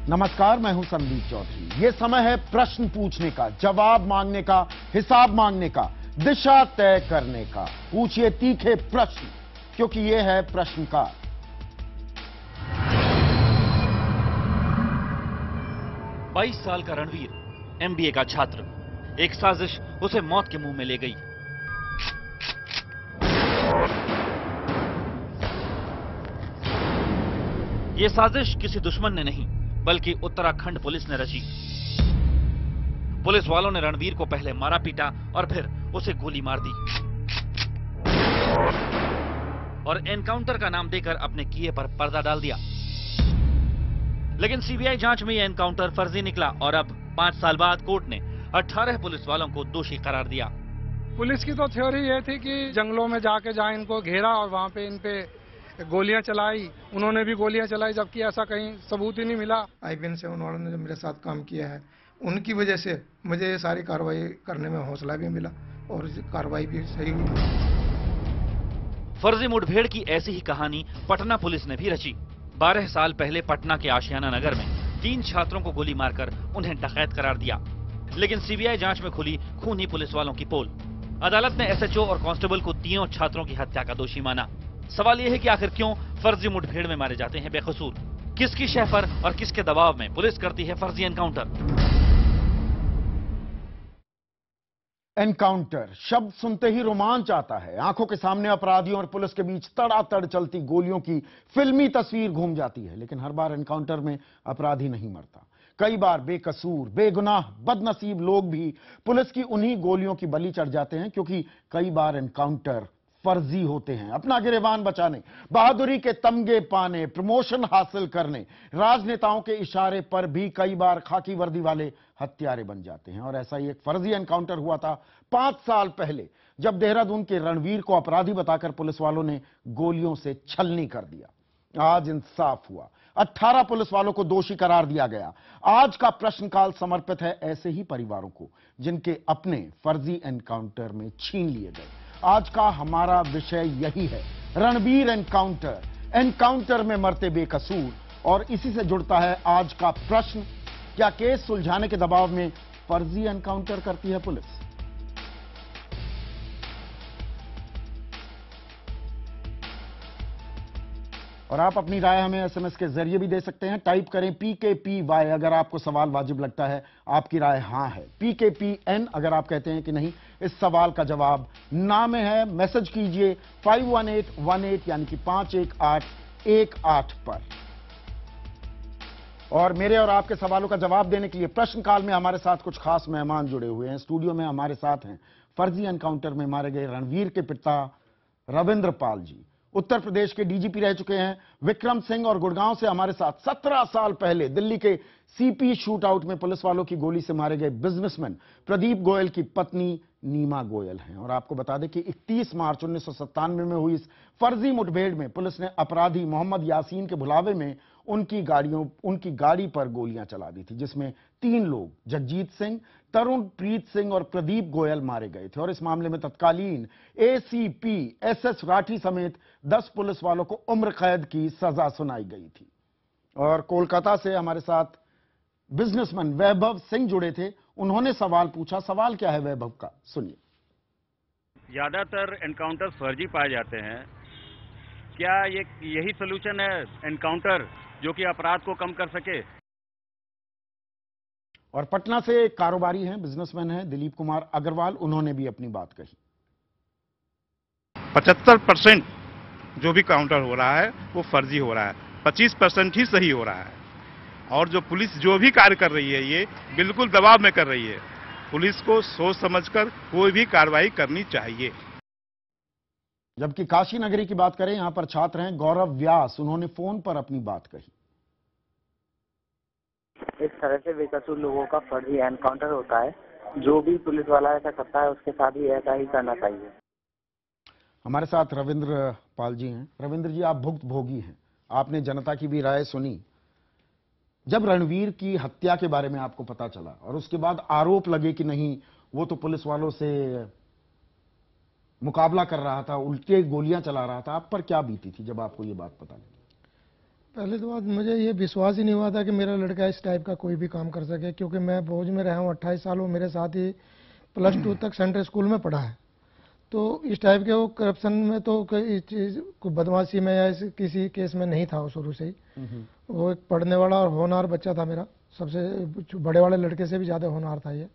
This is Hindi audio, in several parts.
नमस्कार, मैं हूं संदीप चौधरी। ये समय है प्रश्न पूछने का, जवाब मांगने का, हिसाब मांगने का, दिशा तय करने का। पूछिए तीखे प्रश्न, क्योंकि ये है प्रश्न का। बाईस साल का रणवीर एमबीए का छात्र, एक साजिश उसे मौत के मुंह में ले गई। यह साजिश किसी दुश्मन ने नहीं बल्कि उत्तराखंड पुलिस ने रची। पुलिस वालों ने रणवीर को पहले मारा पीटा और फिर उसे गोली मार दी और एनकाउंटर का नाम देकर अपने किए पर पर्दा डाल दिया। लेकिन सीबीआई जांच में यह एनकाउंटर फर्जी निकला और अब 5 साल बाद कोर्ट ने 18 पुलिस वालों को दोषी करार दिया। पुलिस की तो थ्योरी ये थी कि जंगलों में जाके जहां इनको घेरा और वहां पे इन पे गोलियां चलाई, उन्होंने भी गोलियां चलाई, जबकि ऐसा कहीं सबूत ही नहीं मिला। आईपीएन से उन्होंने जो मेरे साथ काम किया है, उनकी वजह से मुझे ये सारी कार्रवाई करने में हौसला भी मिला और कार्रवाई भी सही हुई। फर्जी मुठभेड़ की ऐसी ही कहानी पटना पुलिस ने भी रची। 12 साल पहले पटना के आशियाना नगर में 3 छात्रों को गोली मारकर उन्हें डकैत करार दिया। लेकिन सीबीआई जांच में खुली खूनी पुलिस वालों की पोल। अदालत ने एसएचओ और कांस्टेबल को तीनों छात्रों की हत्या का दोषी माना। सवाल यह है कि आखिर क्यों फर्जी मुठभेड़ में मारे जाते हैं बेकसूर? किसकी शह पर और किसके दबाव में पुलिस करती है फर्जी एनकाउंटर? एनकाउंटर शब्द सुनते ही रोमांच आता है। आंखों के सामने अपराधियों और पुलिस के बीच तड़ातड़ चलती गोलियों की फिल्मी तस्वीर घूम जाती है। लेकिन हर बार एनकाउंटर में अपराधी नहीं मरता। कई बार बेकसूर, बेगुनाह, बदनसीब लोग भी पुलिस की उन्हीं गोलियों की बलि चढ़ जाते हैं, क्योंकि कई बार एनकाउंटर फर्जी होते हैं। अपना गिरेबान बचाने, बहादुरी के तमगे पाने, प्रमोशन हासिल करने, राजनेताओं के इशारे पर भी कई बार खाकी वर्दी वाले हत्यारे बन जाते हैं। और ऐसा ही एक फर्जी एनकाउंटर हुआ था 5 साल पहले, जब देहरादून के रणवीर को अपराधी बताकर पुलिस वालों ने गोलियों से छलनी कर दिया। आज इंसाफ हुआ, 18 पुलिस वालों को दोषी करार दिया गया। आज का प्रश्नकाल समर्पित है ऐसे ही परिवारों को जिनके अपने फर्जी एनकाउंटर में छीन लिए गए। आज का हमारा विषय यही है, रणवीर एनकाउंटर, एनकाउंटर में मरते बेकसूर। और इसी से जुड़ता है आज का प्रश्न, क्या केस सुलझाने के दबाव में फर्जी एनकाउंटर करती है पुलिस? और आप अपनी राय हमें एसएमएस के जरिए भी दे सकते हैं। टाइप करें PKPY अगर आपको सवाल वाजिब लगता है, आपकी राय हां है। PKPN अगर आप कहते हैं कि नहीं, इस सवाल का जवाब ना में है। मैसेज कीजिए 51818 यानी कि 51818 पर। और मेरे और आपके सवालों का जवाब देने के लिए प्रश्नकाल में हमारे साथ कुछ खास मेहमान जुड़े हुए हैं। स्टूडियो में हमारे साथ हैं फर्जी एनकाउंटर में मारे गए रणवीर के पिता रविंद्र पाल जी, उत्तर प्रदेश के डीजीपी रह चुके हैं विक्रम सिंह, और गुड़गांव से हमारे साथ 17 साल पहले दिल्ली के सीपी शूटआउट में पुलिस वालों की गोली से मारे गए बिजनेसमैन प्रदीप गोयल की पत्नी नीमा गोयल हैं। और आपको बता दें कि 31 मार्च 1997 में हुई इस फर्जी मुठभेड़ में पुलिस ने अपराधी मोहम्मद यासीन के बुलावे में उनकी गाड़ी पर गोलियां चला दी थी, जिसमें 3 लोग, जगजीत सिंह, तरुण प्रीत सिंह और प्रदीप गोयल मारे गए थे। और इस मामले में तत्कालीन एसीपी SS राठी समेत 10 पुलिस वालों को उम्र कैद की सजा सुनाई गई थी। और कोलकाता से हमारे साथ बिजनेसमैन वैभव सिंह जुड़े थे। उन्होंने सवाल पूछा। सवाल क्या है वैभव का, सुनिए। ज्यादातर एनकाउंटर फर्जी पाए जाते हैं, क्या यही सोल्यूशन है एनकाउंटर जो कि अपराध को कम कर सके? और पटना से एक कारोबारी हैं, बिजनेसमैन हैं दिलीप कुमार अग्रवाल, उन्होंने भी अपनी बात कही। 75% जो भी काउंटर हो रहा है वो फर्जी हो रहा है, 25% ही सही हो रहा है। और जो पुलिस जो भी कार्य कर रही है ये बिल्कुल दबाव में कर रही है। पुलिस को सोच समझकर कोई भी कार्रवाई करनी चाहिए। जबकि काशी नगरी की बात करें, यहां पर छात्र हैं गौरव व्यास, उन्होंने फोन पर अपनी बात कही। इस तरह से बेकसूर लोगों का फर्जी एनकाउंटर होता है। जो भी पुलिस वाला ऐसा करता है उसके साथ भी ऐसा ही करना चाहिए। हमारे साथ रविंद्र पाल जी हैं। रविंद्र जी, आप भुक्तभोगी हैं, आपने जनता की भी राय सुनी। जब रणवीर की हत्या के बारे में आपको पता चला और उसके बाद आरोप लगे कि नहीं, वो तो पुलिस वालों से मुकाबला कर रहा था, उल्टे गोलियां चला रहा था, आप पर क्या बीती थी जब आपको ये बात पता लगी? पहले तो बात मुझे ये विश्वास ही नहीं हुआ था कि मेरा लड़का इस टाइप का कोई भी काम कर सके, क्योंकि मैं भोज में रहा हूँ 28 साल, वो मेरे साथ ही +2 तक सेंट्रल स्कूल में पढ़ा है। तो इस टाइप के वो करप्शन में तो कोई चीज़ को बदमाशी में या किसी केस में नहीं था वो शुरू से ही। वो एक पढ़ने वाला और होनहार बच्चा था मेरा, सबसे बड़े वाले लड़के से भी ज़्यादा होनहार था ये।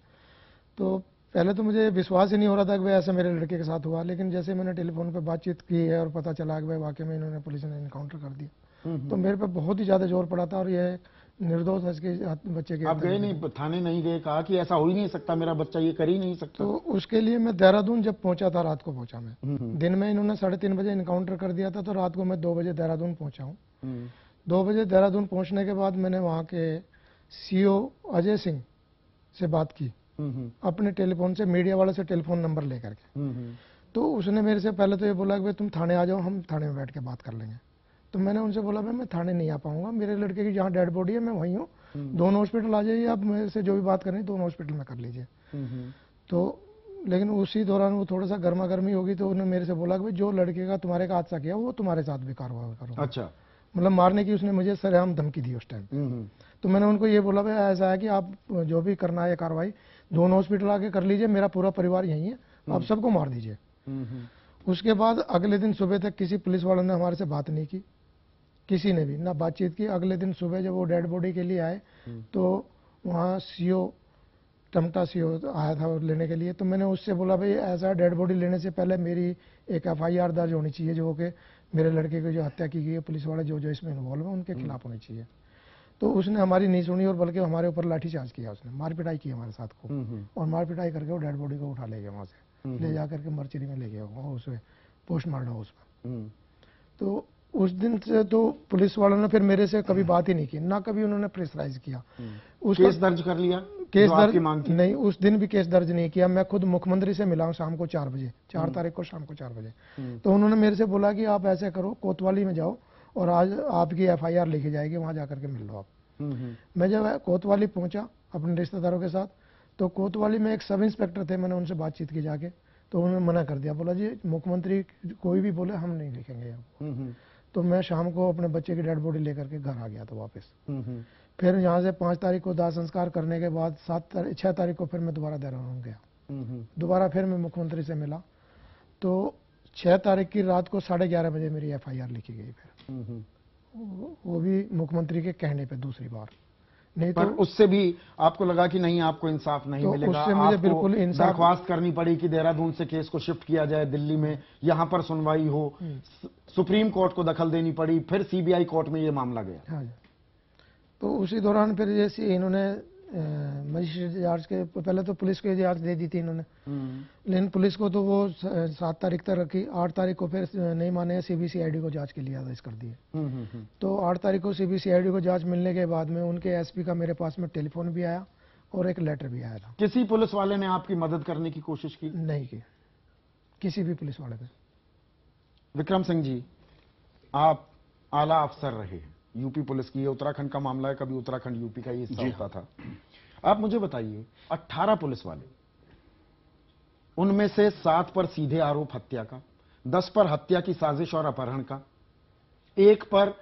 तो पहले तो मुझे विश्वास ही नहीं हो रहा था कि भाई ऐसा मेरे लड़के के साथ हुआ, लेकिन जैसे मैंने टेलीफोन पे बातचीत की है और पता चला कि भाई वाकई में इन्होंने पुलिस ने इनकाउंटर कर दिया, तो मेरे पे बहुत ही ज़्यादा जोर पड़ा था। और ये निर्दोष बच्चे के आप गए नहीं, थाने नहीं गए, कहा कि ऐसा हो ही नहीं सकता, मेरा बच्चा ये कर ही नहीं सकता? तो उसके लिए मैं देहरादून जब पहुंचा था, रात को पहुंचा मैं, दिन में इन्होंने 3:30 बजे इनकाउंटर कर दिया था, तो रात को मैं 2 बजे देहरादून पहुंचा हूँ। 2 बजे देहरादून पहुंचने के बाद मैंने वहाँ के CO अजय सिंह से बात की, अपने टेलीफोन से, मीडिया वाले से टेलीफोन नंबर लेकर के। तो उसने मेरे से पहले तो ये बोला कि भाई तुम थाने आ जाओ, हम थाने में बैठ के बात कर लेंगे। तो मैंने उनसे बोला भाई मैं थाने नहीं आ पाऊंगा, मेरे लड़के की जहाँ डेड बॉडी है मैं वहीं हूँ, दोनों हॉस्पिटल आ जाइए, आप मेरे से जो भी बात करनी दोनों हॉस्पिटल में कर लीजिए। तो लेकिन उसी दौरान वो थोड़ा सा गर्मा गर्मी होगी, तो उन्होंने मेरे से बोला कि भाई जो लड़के का तुम्हारे का हादसा किया वो तुम्हारे साथ भी कार्रवाई करो। अच्छा, मतलब मारने की उसने मुझे सरेआम धमकी दी उस टाइम। तो मैंने उनको ये बोला भाई ऐसा है कि आप जो भी करना है कार्रवाई दोनों हॉस्पिटल आके कर लीजिए, मेरा पूरा परिवार यहीं है, आप सबको मार दीजिए। उसके बाद अगले दिन सुबह तक किसी पुलिस वालों ने हमारे से बात नहीं की, किसी ने भी ना बातचीत की। अगले दिन सुबह जब वो डेड बॉडी के लिए आए तो वहाँ CO टमटा CO आया था लेने के लिए। तो मैंने उससे बोला भाई ऐसा डेड बॉडी लेने से पहले मेरी एक FIR दर्ज होनी चाहिए, जो कि मेरे लड़के की जो हत्या की गई है, पुलिस वाले जो इसमें इन्वॉल्व है उनके खिलाफ होनी चाहिए। तो उसने हमारी नहीं सुनी और बल्कि हमारे ऊपर लाठीचार्ज किया, उसने मार पिटाई की हमारे साथ को, और मार पिटाई करके वो डेड बॉडी को उठा ले गया वहाँ से, ले जा करके मर्चरी में ले गया उसमें पोस्टमार्टम हाउस में। तो उस दिन से तो पुलिस वालों ने फिर मेरे से कभी बात ही नहीं की, ना कभी उन्होंने प्रेशराइज किया। केस दर्ज कर लिया? केस दर्ज नहीं, उस दिन भी केस दर्ज नहीं किया। मैं खुद मुख्यमंत्री से मिला हूँ शाम को 4 बजे, 4 तारीख को शाम को 4 बजे। तो उन्होंने मेरे से बोला कि आप ऐसे करो, कोतवाली में जाओ और आज आपकी FIR लिखी जाएगी, वहां जाकर के मिल लो आप। मैं जब कोतवाली पहुंचा अपने रिश्तेदारों के साथ, तो कोतवाली में एक सब इंस्पेक्टर थे, मैंने उनसे बातचीत की जाके, तो उन्होंने मना कर दिया, बोला जी मुख्यमंत्री कोई भी बोले हम नहीं लिखेंगे आपको। तो मैं शाम को अपने बच्चे की डेड बॉडी लेकर के घर आ गया था वापस। फिर यहाँ से 5 तारीख को दाह संस्कार करने के बाद 6 तारीख को फिर मैं दोबारा देहरादून गया। दोबारा फिर मैं मुख्यमंत्री से मिला, तो 6 तारीख की रात को 11:30 बजे मेरी FIR लिखी गई फिर, वो भी मुख्यमंत्री के कहने पे दूसरी बार। नहीं पर तो उससे भी आपको लगा कि नहीं आपको इंसाफ नहीं तो मिलेगा, उससे मुझे आपको बिल्कुल इंसाफ दरख्वास्त करनी पड़ी कि देहरादून से केस को शिफ्ट किया जाए दिल्ली में, यहां पर सुनवाई हो, सुप्रीम कोर्ट को दखल देनी पड़ी, फिर CBI कोर्ट में ये मामला गया। हाँ जी। तो उसी दौरान फिर जैसे इन्होंने मजिस्ट्रेट जज के पहले तो पुलिस को इजाजत दे दी थी इन्होंने, लेकिन पुलिस को तो वो 7 तारीख तक रखी। 8 तारीख को फिर नहीं माने, CBCID को जांच के लिए आदेश कर दिए। तो 8 तारीख को CBCID को जांच मिलने के बाद में उनके SP का मेरे पास में टेलीफोन भी आया और एक लेटर भी आया था। किसी पुलिस वाले ने आपकी मदद करने की कोशिश की? नहीं की, किसी भी पुलिस वाले ने। विक्रम सिंह जी, आप आला अफसर रहे, यूपी पुलिस की, ये उत्तराखंड का मामला है, कभी उत्तराखंड यूपी का ये हिस्सा होता था। आप मुझे बताइए, 18 पुलिस वाले, उनमें से 7 पर सीधे आरोप हत्या का, 10 पर हत्या की साजिश और अपहरण का, 1 पर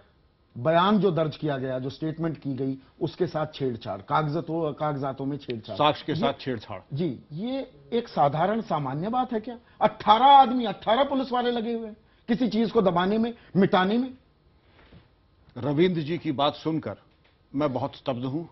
बयान जो दर्ज किया गया, जो स्टेटमेंट की गई उसके साथ छेड़छाड़, कागजातों में छेड़छाड़, साक्ष्य के साथ छेड़छाड़। जी, ये एक साधारण सामान्य बात है क्या? 18 आदमी, 18 पुलिस वाले लगे हुए हैं किसी चीज को दबाने में, मिटाने में। रविंद्र जी की बात सुनकर मैं बहुत स्तब्ध हूं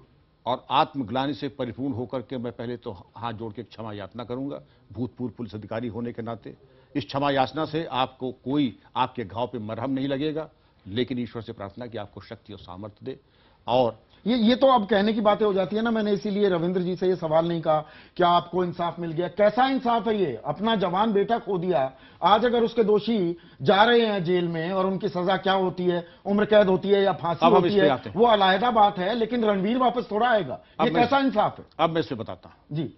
और आत्मग्लानि से परिपूर्ण होकर के मैं पहले तो हाथ जोड़ के क्षमा याचना करूंगा, भूतपूर्व पुलिस अधिकारी होने के नाते। इस क्षमा याचना से आपको कोई आपके घाव पे मरहम नहीं लगेगा, लेकिन ईश्वर से प्रार्थना कि आपको शक्ति और सामर्थ्य दे। और ये तो अब कहने की बातें हो जाती है ना, मैंने इसीलिए रविंद्र जी से ये सवाल नहीं कहा क्या आपको इंसाफ मिल गया। कैसा इंसाफ है ये? अपना जवान बेटा खो दिया, आज अगर उसके दोषी जा रहे हैं जेल में और उनकी सजा क्या होती है, उम्र कैद होती है या फांसी होती है, वो अलग बात है, लेकिन रणवीर वापस थोड़ा आएगा। ये कैसा इंसाफ है? अब मैं इसे बताता हूं जी।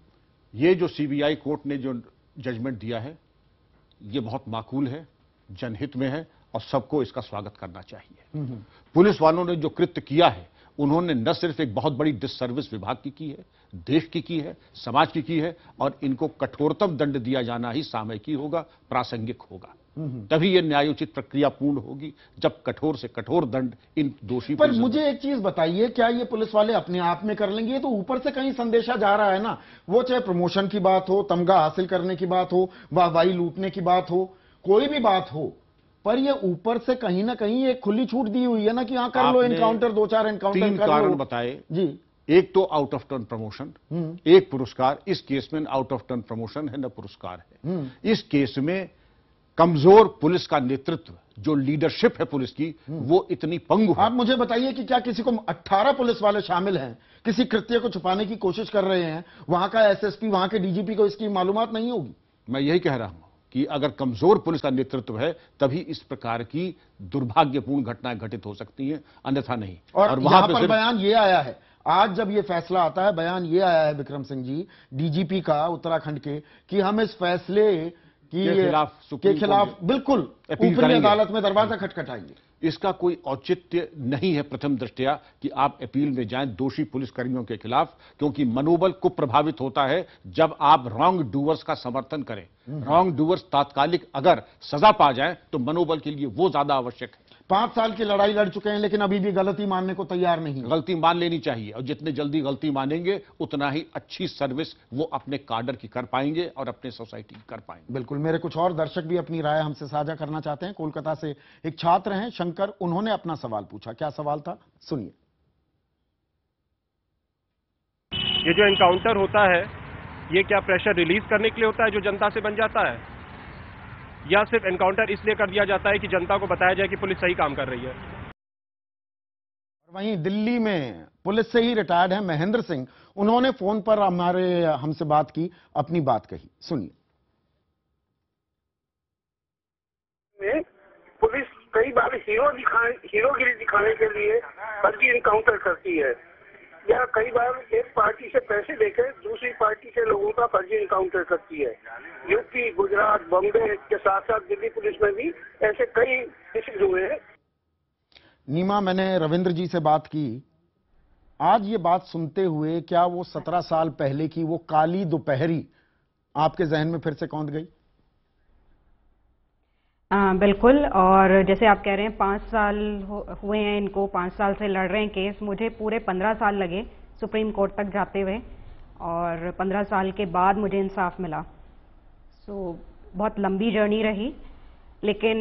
ये जो CBI कोर्ट ने जो जजमेंट दिया है ये बहुत माकूल है, जनहित में है और सबको इसका स्वागत करना चाहिए। पुलिस वालों ने जो कृत्य किया है, उन्होंने न सिर्फ एक बहुत बड़ी डिससर्विस विभाग की है, देश की है, समाज की है, और इनको कठोरतम दंड दिया जाना ही सामयिक होगा, प्रासंगिक होगा। तभी ये न्यायोचित प्रक्रिया पूर्ण होगी, जब कठोर से कठोर दंड इन दोषी पर मुझे एक चीज बताइए, क्या ये पुलिस वाले अपने आप में कर लेंगे? ये तो ऊपर से कहीं संदेशा जा रहा है ना, वो चाहे प्रमोशन की बात हो, तमगा हासिल करने की बात हो, वाहवाही लूटने की बात हो, कोई भी बात हो, पर ये ऊपर से कहीं ना कहीं एक खुली छूट दी हुई है ना कि हाँ कर लो एनकाउंटर, 2-4 एनकाउंटर तीन कर लो। कारण बताए जी। एक तो आउट ऑफ टर्न प्रमोशन, एक पुरस्कार। इस केस में आउट ऑफ टर्न प्रमोशन है न पुरस्कार है। इस केस में कमजोर पुलिस का नेतृत्व, जो लीडरशिप है पुलिस की, वो इतनी पंगु है। आप मुझे बताइए कि क्या किसी को 18 पुलिस वाले शामिल हैं, किसी कृत्य को छुपाने की कोशिश कर रहे हैं, वहां का एसएसपी, वहां के डीजीपी को इसकी मालूमात नहीं होगी? मैं यही कह रहा हूं कि अगर कमजोर पुलिस का नेतृत्व है तभी इस प्रकार की दुर्भाग्यपूर्ण घटनाएं घटित हो सकती हैं, अन्यथा नहीं। और वहां पर बयान ये आया है, आज जब ये फैसला आता है, बयान ये आया है विक्रम सिंह जी, डीजीपी का उत्तराखंड के, कि हम इस फैसले के खिलाफ बिल्कुल ऊपरी अदालत में दरवाजा खटखटाएंगे। इसका कोई औचित्य नहीं है प्रथम दृष्टया कि आप अपील में जाएं दोषी पुलिसकर्मियों के खिलाफ, क्योंकि मनोबल को प्रभावित होता है जब आप रॉन्ग डूअर्स का समर्थन करें। रॉन्ग डूअर्स तात्कालिक अगर सजा पा जाए तो मनोबल के लिए वो ज्यादा आवश्यक है। 5 साल की लड़ाई लड़ चुके हैं, लेकिन अभी भी गलती मानने को तैयार नहीं। गलती मान लेनी चाहिए, और जितने जल्दी गलती मानेंगे उतना ही अच्छी सर्विस वो अपने काडर की कर पाएंगे और अपने सोसाइटी की कर पाएंगे। बिल्कुल। मेरे कुछ और दर्शक भी अपनी राय हमसे साझा करना चाहते हैं। कोलकाता से एक छात्र हैं शंकर, उन्होंने अपना सवाल पूछा। क्या सवाल था, सुनिए। ये जो एनकाउंटर होता है, ये क्या प्रेशर रिलीज करने के लिए होता है जो जनता से बन जाता है, या सिर्फ एनकाउंटर इसलिए कर दिया जाता है कि जनता को बताया जाए कि पुलिस सही काम कर रही है? वहीं दिल्ली में पुलिस से ही रिटायर्ड हैं महेंद्र सिंह, उन्होंने फोन पर हमसे बात की, अपनी बात कही, सुनिए। पुलिस कई बार हीरोगिरी दिखाने के लिए फर्जी एनकाउंटर करती है, या कई बार एक पार्टी से पैसे लेकर दूसरी पार्टी के लोगों का फर्जी एनकाउंटर करती है। यूपी, गुजरात, बॉम्बे के साथ साथ दिल्ली पुलिस में भी ऐसे कई केसेस हुए हैं। नीमा, मैंने रविंद्र जी से बात की, आज ये बात सुनते हुए क्या वो 17 साल पहले की वो काली दोपहरी आपके जहन में फिर से कौंध गई? बिल्कुल। और जैसे आप कह रहे हैं 5 साल हुए हैं इनको, 5 साल से लड़ रहे हैं केस, मुझे पूरे 15 साल लगे सुप्रीम कोर्ट तक जाते हुए, और 15 साल के बाद मुझे इंसाफ मिला। सो बहुत लंबी जर्नी रही, लेकिन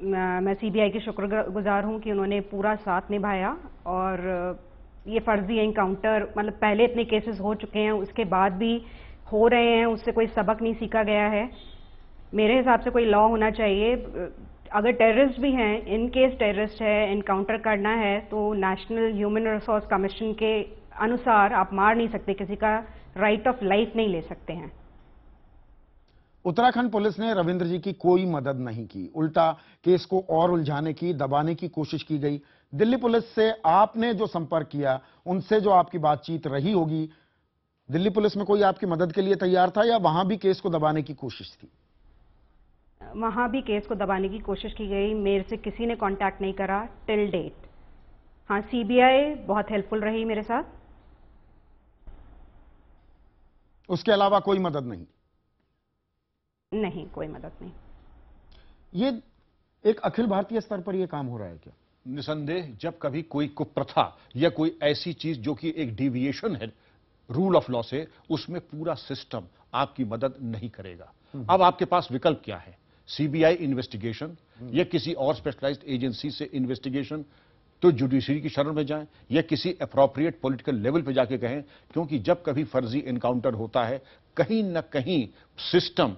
मैं सीबीआई की शुक्रगुजार हूं कि उन्होंने पूरा साथ निभाया। और ये फर्जी एनकाउंटर, मतलब पहले इतने केसेस हो चुके हैं, उसके बाद भी हो रहे हैं, उससे कोई सबक नहीं सीखा गया है। मेरे हिसाब से कोई लॉ होना चाहिए, अगर टेररिस्ट भी हैं, इन केस टेररिस्ट है, एनकाउंटर करना है, तो नेशनल ह्यूमन रिसोर्स कमीशन के अनुसार आप मार नहीं सकते, किसी का राइट ऑफ लाइफ नहीं ले सकते हैं। उत्तराखंड पुलिस ने रविंद्र जी की कोई मदद नहीं की, उल्टा केस को और उलझाने की, दबाने की कोशिश की गई। दिल्ली पुलिस से आपने जो संपर्क किया, उनसे जो आपकी बातचीत रही होगी, दिल्ली पुलिस में कोई आपकी मदद के लिए तैयार था, या वहां भी केस को दबाने की कोशिश थी? वहां भी केस को दबाने की कोशिश की गई, मेरे से किसी ने कांटेक्ट नहीं करा टिल डेट। हाँ, सीबीआई बहुत हेल्पफुल रही मेरे साथ। उसके अलावा कोई मदद नहीं? नहीं, कोई मदद नहीं। ये एक अखिल भारतीय स्तर पर यह काम हो रहा है क्या? निसंदेह, जब कभी कोई कुप्रथा या कोई ऐसी चीज जो कि एक डिविएशन है रूल ऑफ लॉ से, उसमें पूरा सिस्टम आपकी मदद नहीं करेगा। अब आपके पास विकल्प क्या है? सीबीआई इन्वेस्टिगेशन, या किसी और स्पेशलाइज्ड एजेंसी से इन्वेस्टिगेशन, तो जुडिशरी की शरण में जाएं, या किसी अप्रोप्रिएट पॉलिटिकल लेवल पे जाके कहें, क्योंकि जब कभी फर्जी एनकाउंटर होता है, कहीं ना कहीं सिस्टम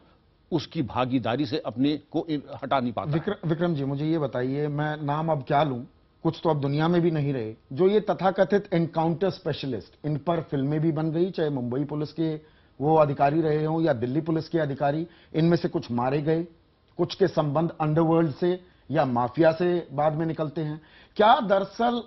उसकी भागीदारी से अपने को हटा नहीं पाता। विक्रम जी, मुझे ये बताइए, मैं नाम अब क्या लूं, कुछ तो अब दुनिया में भी नहीं रहे, जो ये तथाकथित एनकाउंटर स्पेशलिस्ट, इन पर फिल्में भी बन गई, चाहे मुंबई पुलिस के वो अधिकारी रहे हों या दिल्ली पुलिस के अधिकारी, इनमें से कुछ मारे गए, कुछ के संबंध अंडरवर्ल्ड से या माफिया से बाद में निकलते हैं। क्या दरअसल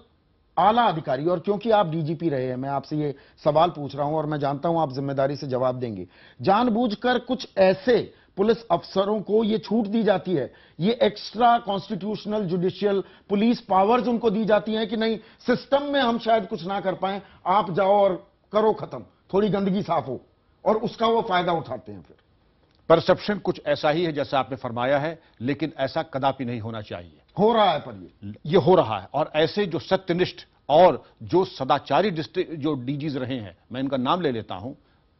आला अधिकारी, और क्योंकि आप डीजीपी रहे हैं, मैं आपसे ये सवाल पूछ रहा हूं और मैं जानता हूं आप जिम्मेदारी से जवाब देंगे, जानबूझकर कुछ ऐसे पुलिस अफसरों को ये छूट दी जाती है, ये extra constitutional judicial police powers उनको दी जाती हैं कि नहीं, सिस्टम में हम शायद कुछ ना कर पाए, आप जाओ और करो खत्म, थोड़ी गंदगी साफ हो, और उसका वो फायदा उठाते हैं? फिर परसेप्शन कुछ ऐसा ही है जैसा आपने फरमाया है, लेकिन ऐसा कदापि नहीं होना चाहिए। हो रहा है, पर ये हो रहा है। और ऐसे जो सत्यनिष्ठ और जो सदाचारी डिस्ट्रिक्ट जो डीजीज रहे हैं, मैं इनका नाम ले लेता हूं,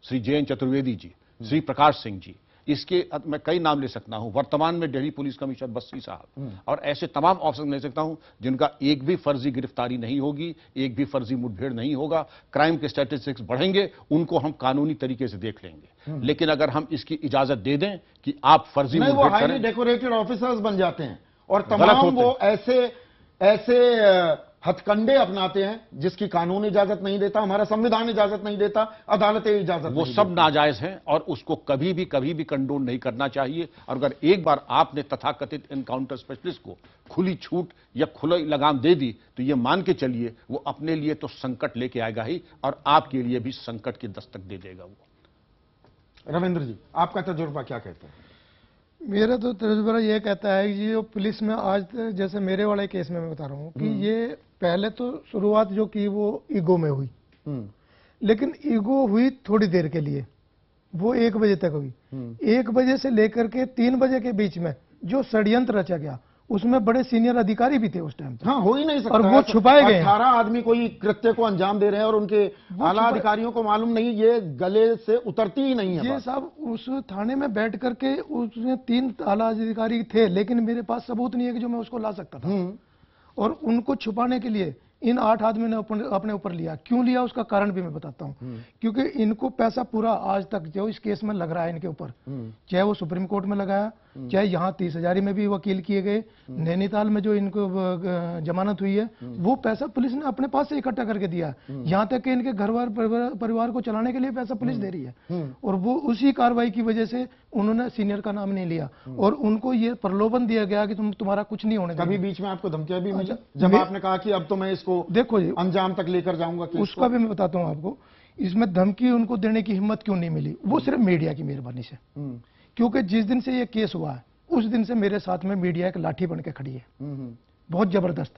श्री जयंत चतुर्वेदी जी, श्री प्रकाश सिंह जी, इसके मैं कई नाम ले सकता हूं, वर्तमान में दिल्ली पुलिस कमिश्नर बस्सी साहब, और ऐसे तमाम ऑफिसर ले सकता हूं जिनका एक भी फर्जी गिरफ्तारी नहीं होगी, एक भी फर्जी मुठभेड़ नहीं होगा। क्राइम के स्टैटिस्टिक्स बढ़ेंगे, उनको हम कानूनी तरीके से देख लेंगे। लेकिन अगर हम इसकी इजाजत दे दें कि आप फर्जी नहीं, वो हाईली डेकोरेटेड ऑफिसर्स बन जाते हैं और तमाम वो ऐसे हथकंडे अपनाते हैं जिसकी कानून इजाजत नहीं देता, हमारा संविधान इजाजत नहीं देता, अदालतें इजाजत वो सब नाजायज हैं और उसको कभी भी कंडोन नहीं करना चाहिए। और अगर एक बार आपने तथाकथित एनकाउंटर स्पेशलिस्ट को खुली छूट या खुली लगाम दे दी तो ये मान के चलिए वो अपने लिए तो संकट लेके आएगा ही और आपके लिए भी संकट की दस्तक दे देगा वो। रविंद्र जी, आपका तजुर्बा क्या कहता है? मेरा तो तजुर्बा ये कहता है कि जो पुलिस में आज जैसे मेरे वाले केस में मैं बता रहा हूँ कि ये पहले तो शुरुआत जो की वो ईगो में हुई, लेकिन ईगो हुई थोड़ी देर के लिए, वो 1 बजे तक हुई। 1 बजे से लेकर के 3 बजे के बीच में जो षड्यंत्र रचा गया उसमें बड़े सीनियर अधिकारी भी थे उस टाइम। हाँ, हो ही नहीं सकता। और वो छुपाए गए। 18 आदमी कोई कृत्य को अंजाम दे रहे हैं और उनके आला अधिकारियों को मालूम नहीं, ये गले से उतरती ही नहीं है। ये साहब उस थाने में बैठ करके उसमें 3 आला अधिकारी थे, लेकिन मेरे पास सबूत नहीं है कि जो मैं उसको ला सकता था। और उनको छुपाने के लिए इन 8 आदमी ने अपने ऊपर लिया। क्यों लिया उसका कारण भी मैं बताता हूं। क्योंकि इनको पैसा पूरा आज तक जो इस केस में लग रहा है इनके ऊपर, चाहे वो सुप्रीम कोर्ट में लगाया, चाहे यहाँ 30,000 में भी वकील किए गए, नैनीताल में जो इनको जमानत हुई है, वो पैसा पुलिस ने अपने पास से इकट्ठा करके दिया। यहाँ तक कि इनके घर परिवार को चलाने के लिए पैसा पुलिस दे रही है। और वो उसी कार्रवाई की वजह से उन्होंने सीनियर का नाम नहीं लिया और उनको ये प्रलोभन दिया गया कि तुम्हारा कुछ नहीं होने। कभी बीच में आपको धमकियां भी मिली जब आपने कहा कि अब तो मैं इसको देखो जी अंजाम तक लेकर जाऊंगा? उसका भी मैं बताता हूं आपको। इसमें धमकी उनको देने की हिम्मत क्यों नहीं मिली? वो सिर्फ मीडिया की मेहरबानी से। क्योंकि जिस दिन से ये केस हुआ है उस दिन से मेरे साथ में मीडिया एक लाठी बन के खड़ी है, बहुत जबरदस्त।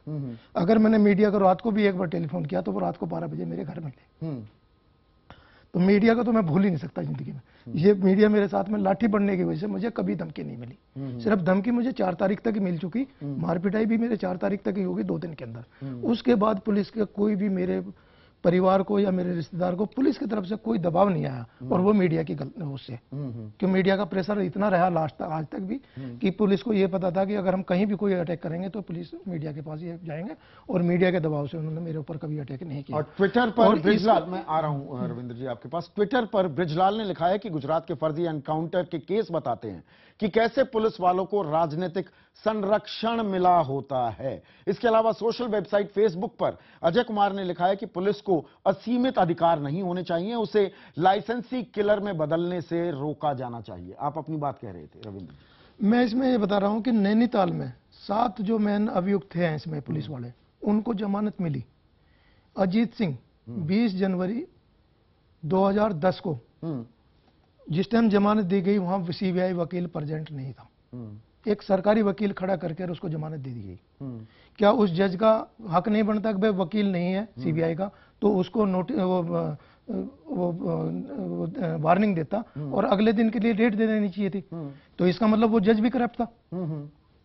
अगर मैंने मीडिया को रात को भी एक बार टेलीफोन किया तो वो रात को 12 बजे मेरे घर में थे। तो मीडिया को तो मैं भूल ही नहीं सकता जिंदगी में। ये मीडिया मेरे साथ में लाठी बढ़ने की वजह से मुझे कभी धमकी नहीं मिली। सिर्फ धमकी मुझे 4 तारीख तक ही मिल चुकी, मारपिटाई भी मेरे 4 तारीख तक ही होगी 2 दिन के अंदर। उसके बाद पुलिस के कोई भी मेरे परिवार को या मेरे रिश्तेदार को पुलिस की तरफ से कोई दबाव नहीं आया। और वो मीडिया की गलती उससे, क्यों मीडिया का प्रेशर इतना रहा लास्ट तक आज तक भी कि पुलिस को ये पता था कि अगर हम कहीं भी कोई अटैक करेंगे तो पुलिस मीडिया के पास ही जाएंगे और मीडिया के दबाव से उन्होंने मेरे ऊपर कभी अटैक नहीं किया। और ट्विटर पर ब्रिजलाल, मैं आ रहा हूं रविंद्र जी आपके पास, ट्विटर पर ब्रिजलाल ने लिखा है कि गुजरात के फर्जी एनकाउंटर के केस बताते हैं कि कैसे पुलिस वालों को राजनीतिक संरक्षण मिला होता है। इसके अलावा सोशल वेबसाइट फेसबुक पर अजय कुमार ने लिखा है कि पुलिस को असीमित अधिकार नहीं होने चाहिए, उसे लाइसेंसी किलर में बदलने से रोका जाना चाहिए। आप अपनी बात कह रहे थे रविंद्र। मैं इसमें ये बता रहा हूं कि नैनीताल में 7 जो मेन अभियुक्त थे इसमें पुलिस वाले, उनको जमानत मिली। अजीत सिंह 20 जनवरी 2010 को जिस टाइम जमानत दी गई वहां सीबीआई वकील प्रेजेंट नहीं था। एक सरकारी वकील खड़ा करके उसको जमानत दे दी गई। क्या उस जज का हक नहीं बनता कि भाई वकील नहीं है सीबीआई का तो उसको नोटिस वो वार्निंग देता और अगले दिन के लिए डेट दे देनी चाहिए थी? तो इसका मतलब वो जज भी करप्ट था।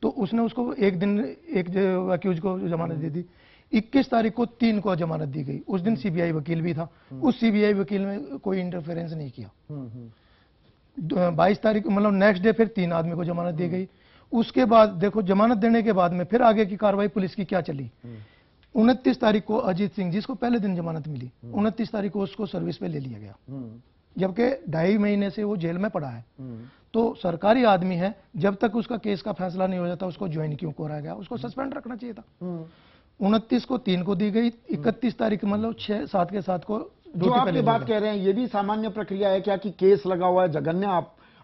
तो उसने उसको एक दिन एक अक्यूज को जमानत दे दी। 21 तारीख को 3 को जमानत दी गई। उस दिन सीबीआई वकील भी था, उस सीबीआई वकील में कोई इंटरफेरेंस नहीं किया। 22 तारीख मतलब नेक्स्ट डे फिर 3 आदमी को जमानत दी गई। उसके बाद देखो जमानत देने के बाद में फिर आगे की कार्रवाई पुलिस की क्या चली। 29 तारीख को अजीत सिंह जिसको पहले दिन जमानत मिली, 29 तारीख को उसको सर्विस पे ले लिया गया, जबकि 2.5 महीने से वो जेल में पड़ा है। तो सरकारी आदमी है, जब तक उसका केस का फैसला नहीं हो जाता उसको ज्वाइन क्यों कराया गया? उसको सस्पेंड रखना चाहिए था। 29 को 3 को दी गई, 31 तारीख मतलब 6-7 के 7 को जो आप ये बात कह रहे हैं ये भी सामान्य प्रक्रिया है क्या कि केस लगा हुआ है, जघन्य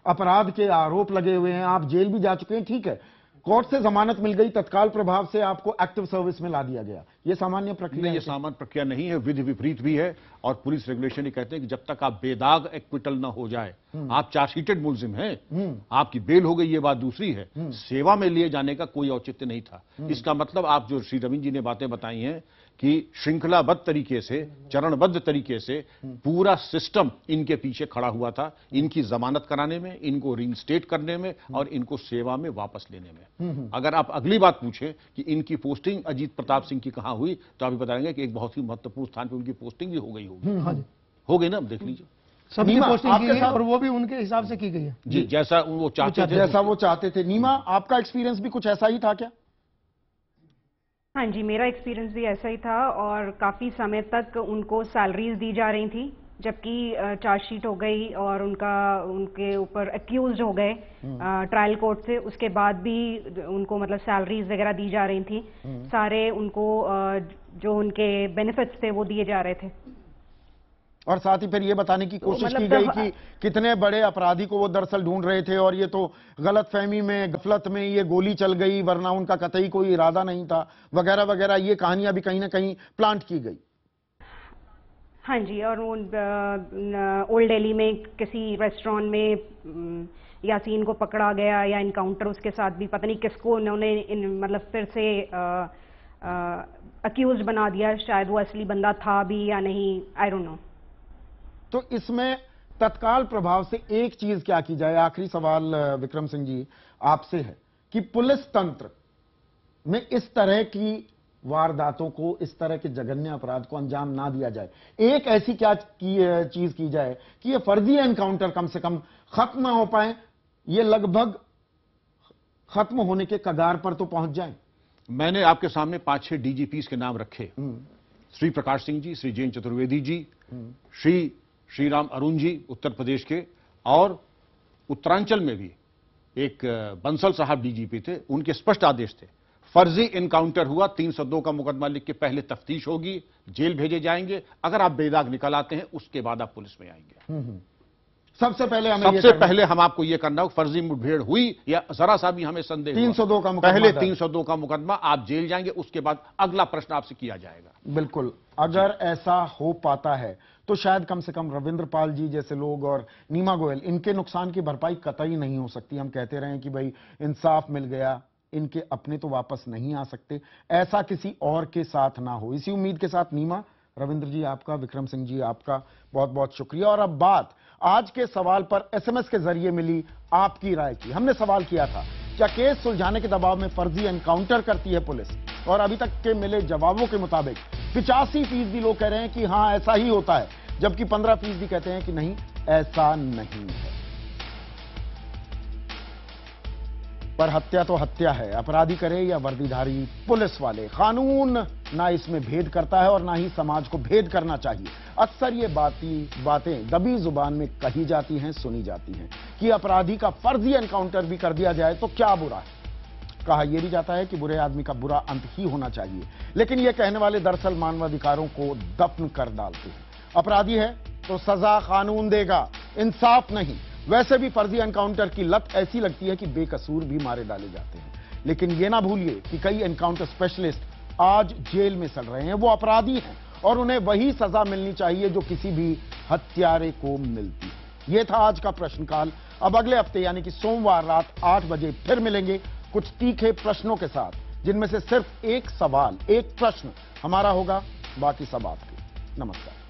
अपराध के आरोप लगे हुए हैं, आप जेल भी जा चुके हैं, ठीक है, कोर्ट से जमानत मिल गई, तत्काल प्रभाव से आपको एक्टिव सर्विस में ला दिया गया, ये सामान्य प्रक्रिया नहीं? ये सामान्य प्रक्रिया नहीं है, विधि विपरीत भी है। और पुलिस रेगुलेशन ही कहते हैं कि जब तक आप बेदाग एक्विटल ना हो जाए, आप चार्जशीटेड मुलजिम हैं, आपकी बेल हो गई ये बात दूसरी है, सेवा में लिए जाने का कोई औचित्य नहीं था। इसका मतलब आप जो श्री रविंद्र जी ने बातें बताई हैं कि श्रृंखलाबद्ध तरीके से, चरणबद्ध तरीके से पूरा सिस्टम इनके पीछे खड़ा हुआ था, इनकी जमानत कराने में, इनको रीइंस्टेट करने में और इनको सेवा में वापस लेने में। अगर आप अगली बात पूछें कि इनकी पोस्टिंग अजीत प्रताप सिंह की कहां हुई, तो आप बताएंगे कि एक बहुत ही महत्वपूर्ण स्थान पर उनकी पोस्टिंग भी हो गई होगी। हो गई ना, अब देख लीजिए। सबकी पोस्टिंग की गई है और वो भी उनके हिसाब से की गई है जी, जैसा वो चाहते थे। नीमा, आपका एक्सपीरियंस भी कुछ ऐसा ही था क्या? हाँ जी, मेरा एक्सपीरियंस भी ऐसा ही था और काफ़ी समय तक उनको सैलरीज दी जा रही थी, जबकि चार्जशीट हो गई और उनके ऊपर अक्यूज हो गए ट्रायल कोर्ट से, उसके बाद भी उनको मतलब सैलरीज वगैरह दी जा रही थी। सारे उनको जो उनके बेनिफिट्स थे वो दिए जा रहे थे। और साथ ही फिर ये बताने की कोशिश की गई कि कितने बड़े अपराधी को वो दरअसल ढूंढ रहे थे और ये तो गलतफहमी में, गफलत में ये गोली चल गई, वरना उनका कतई कोई इरादा नहीं था, वगैरह वगैरह, ये कहानियां भी कहीं ना कहीं प्लांट की गई। हाँ जी, और ओल्ड दिल्ली में किसी रेस्टोरेंट में यासीन को पकड़ा गया या इनकाउंटर उसके साथ भी, पता नहीं किसको उन्होंने मतलब फिर से अक्यूज बना दिया, शायद वो असली बंदा था भी या नहीं, आई डोंट नो। तो इसमें तत्काल प्रभाव से एक चीज क्या की जाए? आखिरी सवाल विक्रम सिंह जी आपसे है कि पुलिस तंत्र में इस तरह की वारदातों को, इस तरह के जघन्य अपराध को अंजाम ना दिया जाए, एक ऐसी क्या चीज की जाए कि ये फर्जी एनकाउंटर कम से कम खत्म ना हो पाए, ये लगभग खत्म होने के कगार पर तो पहुंच जाए। मैंने आपके सामने 5-6 डीजीपीस के नाम रखे, श्री प्रकाश सिंह जी, श्री जयंत चतुर्वेदी जी, श्री राम अरुण जी उत्तर प्रदेश के, और उत्तरांचल में भी एक बंसल साहब डीजीपी थे, उनके स्पष्ट आदेश थे, फर्जी एनकाउंटर हुआ, 302 का मुकदमा लिख के पहले तफ्तीश होगी, जेल भेजे जाएंगे, अगर आप बेदाग निकल आते हैं उसके बाद आप पुलिस में आएंगे। सबसे पहले हम आपको यह करना होगा, फर्जी मुठभेड़ हुई या जरा सा भी हमें संदेह 302 का मुकदमा, पहले 302 का मुकदमा, आप जेल जाएंगे, उसके बाद अगला प्रश्न आपसे किया जाएगा। बिल्कुल, अगर ऐसा हो पाता है तो शायद कम से कम रविंद्र पाल जी जैसे लोग और नीमा गोयल, इनके नुकसान की भरपाई कतई नहीं हो सकती। हम कहते रहे कि भाई इंसाफ मिल गया, इनके अपने तो वापस नहीं आ सकते, ऐसा किसी और के साथ ना हो। इसी उम्मीद के साथ नीमा, रविंद्र जी आपका, विक्रम सिंह जी आपका बहुत बहुत शुक्रिया। और अब बात आज के सवाल पर एसएमएस के जरिए मिली आपकी राय की। हमने सवाल किया था, क्या केस सुलझाने के दबाव में फर्जी एनकाउंटर करती है पुलिस? और अभी तक के मिले जवाबों के मुताबिक 85% लोग कह रहे हैं कि हां ऐसा ही होता है, जबकि 15% कहते हैं कि नहीं, ऐसा नहीं है। पर हत्या तो हत्या है, अपराधी करे या वर्दीधारी पुलिस वाले, कानून ना इसमें भेद करता है और ना ही समाज को भेद करना चाहिए। अक्सर ये बातें दबी जुबान में कही जाती हैं, सुनी जाती हैं कि अपराधी का फर्जी एनकाउंटर भी कर दिया जाए तो क्या बुरा है। कहा यह भी जाता है कि बुरे आदमी का बुरा अंत ही होना चाहिए, लेकिन यह कहने वाले दरअसल मानवाधिकारों को दफन कर डालते हैं। अपराधी है तो सजा कानून देगा, इंसाफ नहीं। वैसे भी फर्जी एनकाउंटर की लत ऐसी लगती है कि बेकसूर भी मारे डाले जाते हैं। लेकिन यह ना भूलिए कि कई एनकाउंटर स्पेशलिस्ट आज जेल में सड़ रहे हैं, वो अपराधी हैं और उन्हें वही सजा मिलनी चाहिए जो किसी भी हत्यारे को मिलती है। यह था आज का प्रश्नकाल। अब अगले हफ्ते यानी कि सोमवार रात 8 बजे फिर मिलेंगे कुछ तीखे प्रश्नों के साथ, जिनमें से सिर्फ एक सवाल, एक प्रश्न हमारा होगा, बाकी सब आपके। नमस्कार।